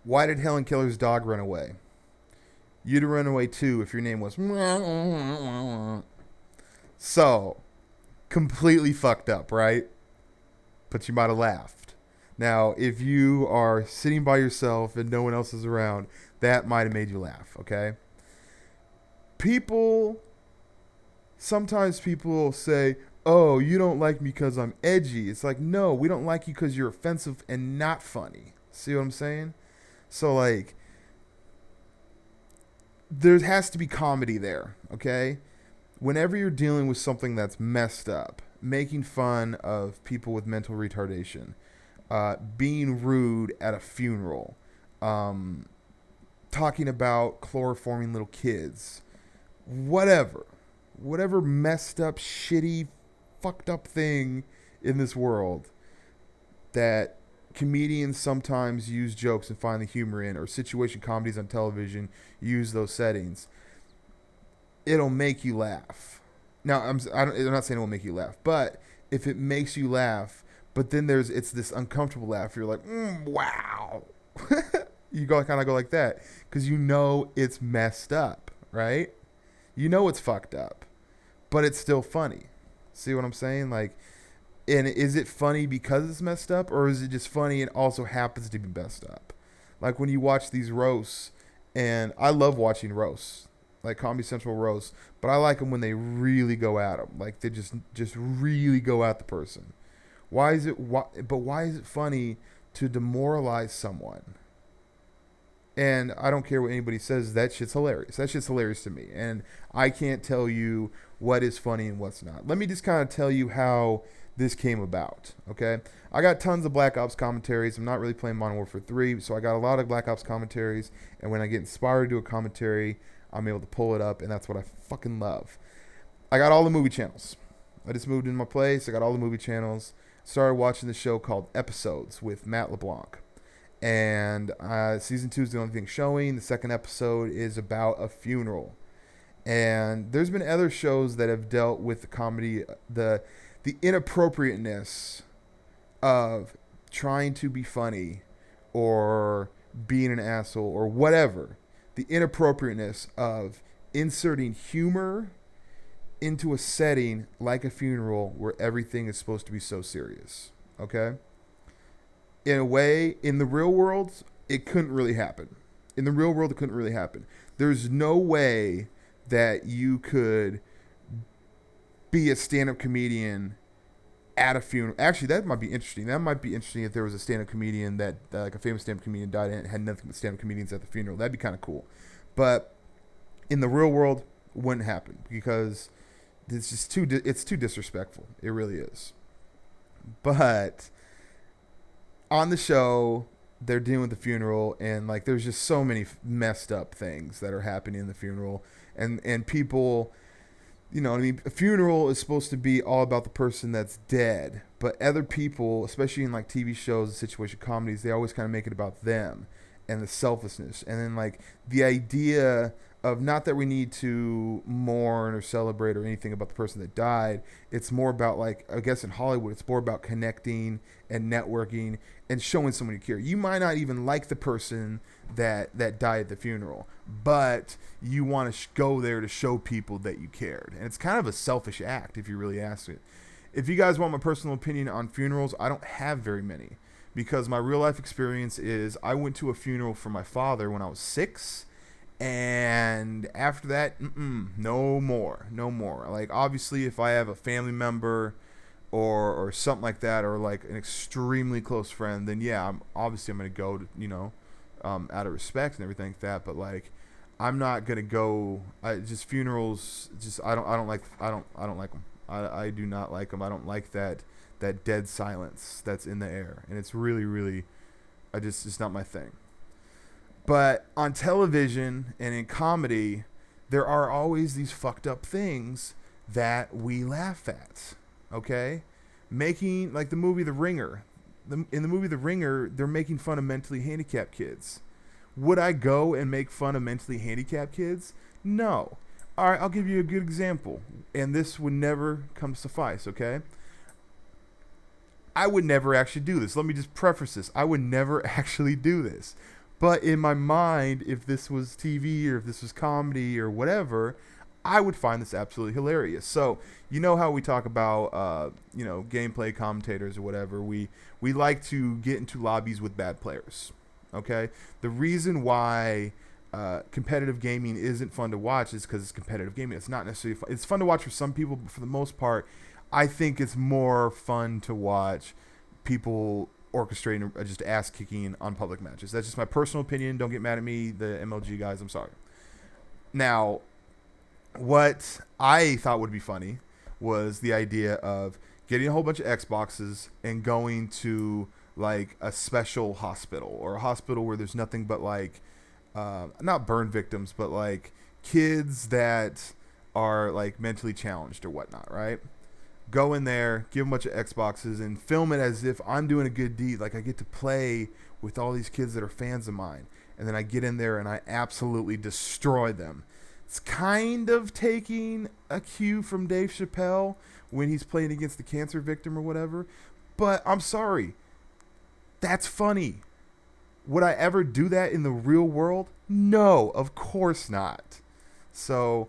Why did Helen Keller's dog run away? You'd run away too if your name was. So, completely fucked up, right? But you might have laughed. Now, if you are sitting by yourself and no one else is around, that might have made you laugh, okay? People, sometimes people say, oh, you don't like me because I'm edgy. It's like, no, we don't like you because you're offensive and not funny. See what I'm saying? So, like, there has to be comedy there, okay? Whenever you're dealing with something that's messed up, making fun of people with mental retardation, being rude at a funeral, talking about chloroforming little kids, whatever messed up, shitty, fucked up thing in this world that comedians sometimes use jokes and find the humor in, or situation comedies on television use those settings, it'll make you laugh. Now, I'm not saying it will make you laugh, but if it makes you laugh, but then it's this uncomfortable laugh, you're like, wow. You kind of go like that because you know it's messed up, right? You know it's fucked up, but it's still funny. See what I'm saying? Like, and is it funny because it's messed up, or is it just funny and also happens to be messed up? Like when you watch these roasts, and I love watching roasts, like Comedy Central roasts, but I like them when they really go at them. Like they just really go at the person. Why is it funny to demoralize someone? And I don't care what anybody says, that shit's hilarious. That shit's hilarious to me. And I can't tell you what is funny and what's not. Let me just kind of tell you how this came about, okay? I got tons of Black Ops commentaries. I'm not really playing Modern Warfare 3, so I got a lot of Black Ops commentaries. And when I get inspired to do a commentary, I'm able to pull it up, and that's what I fucking love. I got all the movie channels. I just moved into my place. I got all the movie channels. Started watching the show called Episodes with Matt LeBlanc. And season 2 is the only thing showing. The second episode is about a funeral. And there's been other shows that have dealt with the comedy, the inappropriateness of trying to be funny or being an asshole or whatever. The inappropriateness of inserting humor into a setting like a funeral where everything is supposed to be so serious. Okay? In a way, in the real world, it couldn't really happen. In the real world, it couldn't really happen. There's no way that you could be a stand-up comedian at a funeral. Actually, that might be interesting. That might be interesting if there was a stand-up comedian that like a famous stand-up comedian died and had nothing but stand-up comedians at the funeral. That'd be kind of cool. But in the real world, it wouldn't happen because it's just it's too disrespectful. It really is. But on the show, they're dealing with the funeral, and like there's just so many messed up things that are happening in the funeral, and people, you know what I mean? A funeral is supposed to be all about the person that's dead, but other people, especially in like TV shows and situation comedies, they always kind of make it about them and the selflessness, and then like the idea of, not that we need to mourn or celebrate or anything about the person that died. It's more about, like, I guess in Hollywood, it's more about connecting and networking and showing someone you care. You might not even like the person that died at the funeral, but you want to go there to show people that you cared. And it's kind of a selfish act if you really ask it. If you guys want my personal opinion on funerals, I don't have very many, because my real life experience is I went to a funeral for my father when I was 6. And after that, no more. Like, obviously, if I have a family member or something like that, or like an extremely close friend, then yeah, I'm going to go to, out of respect and everything like that. But like, I'm not going to go. Funerals. I don't like them. I do not like them. I don't like that dead silence that's in the air, and it's really, really, it's not my thing. But on television and in comedy, there are always these fucked up things that we laugh at, okay? Making, like the movie The Ringer. In the movie The Ringer, they're making fun of mentally handicapped kids. Would I go and make fun of mentally handicapped kids? No. All right, I'll give you a good example. And this would never come to suffice, okay? I would never actually do this. Let me just preface this. I would never actually do this. But in my mind, if this was TV or if this was comedy or whatever, I would find this absolutely hilarious. So, you know how we talk about, gameplay commentators or whatever. We like to get into lobbies with bad players. Okay? The reason why competitive gaming isn't fun to watch is because it's competitive gaming. It's not necessarily fun. It's fun to watch for some people, but for the most part, I think it's more fun to watch people orchestrating just ass kicking on public matches. That's just my personal opinion. Don't get mad at me, the MLG guys. I'm sorry. Now, what I thought would be funny was the idea of getting a whole bunch of Xboxes and going to like a special hospital or a hospital where there's nothing but like not burn victims, but like kids that are like mentally challenged or whatnot, right? Go in there, give them a bunch of Xboxes, and film it as if I'm doing a good deed. Like I get to play with all these kids that are fans of mine. And then I get in there and I absolutely destroy them. It's kind of taking a cue from Dave Chappelle when he's playing against the cancer victim or whatever. But I'm sorry. That's funny. Would I ever do that in the real world? No, of course not. So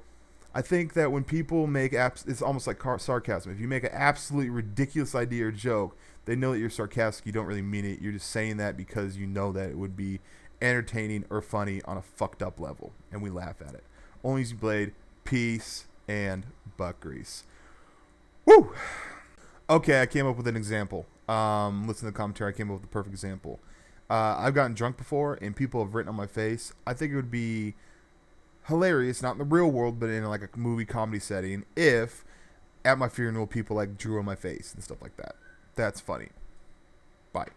I think that when people make it's almost like sarcasm. If you make an absolutely ridiculous idea or joke, they know that you're sarcastic. You don't really mean it. You're just saying that because you know that it would be entertaining or funny on a fucked up level, and we laugh at it. ONLYUSEmeBLADE, peace, and butt grease. Woo! Okay, I came up with an example. Listen to the commentary. I came up with the perfect example. I've gotten drunk before, and people have written on my face. I think it would be hilarious, not in the real world, but in like a movie comedy setting, if at my funeral people like drew on my face and stuff like that. That's funny. Bye.